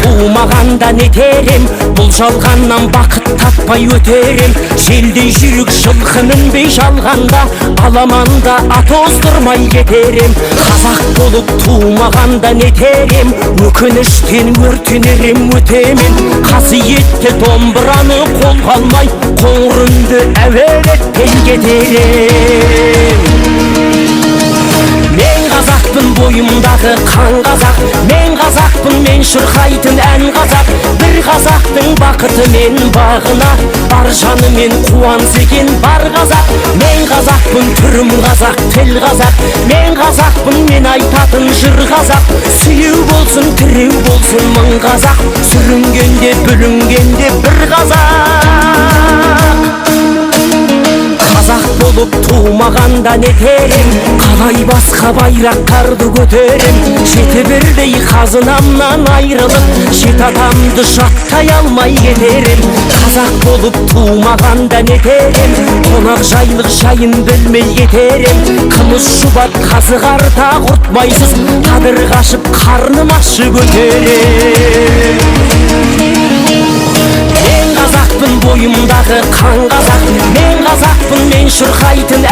Туумаганда нетерем, бұл жалғаннан бақыт таппай өтерем. Желдей жүрік жылқы мінбей жалғанда, аламанда ат оздырмай кетерем. Қазақ болып туумаганда нетерем, өкініштен өртенерем өтемен. Қасиетті домбыраны қолға алмай, қоңыр үнді әуелеттен кетерем. Мен қазақпын, бойымдағы қан қазақ. Мен қазақпын, мен шырқайтын ән қазақ. Бір қазақтың бақыты мен бағына, бар жанымен қуанса екен бар қазақ. Мен қазақпын, түрім қазақ, тіл қазақ. Мен қазақпын, мен айтатын жыр қазақ. Сүйеу болсын, тіреу болсын мың қазақ. Сүрінгенде, бүлінгенде бір қазақ. Қазақ болып туумаганда нетерем, қалай басқа байрақтарды көтерем. Жеті бірдей қазынамнан айрылып, жеті атамды жаттай алмай кетерем. Қазақ болып туумаганда нетерем, қонақ жайлық жайын білмей кетерем. Қымыз шұбат қазы қарта құртмайсыз, қадыр қашып қарным ащы көтерем. Мен қазақпын, бойымдағы қан қазақ. Мен қазақпын, мен шырқайтын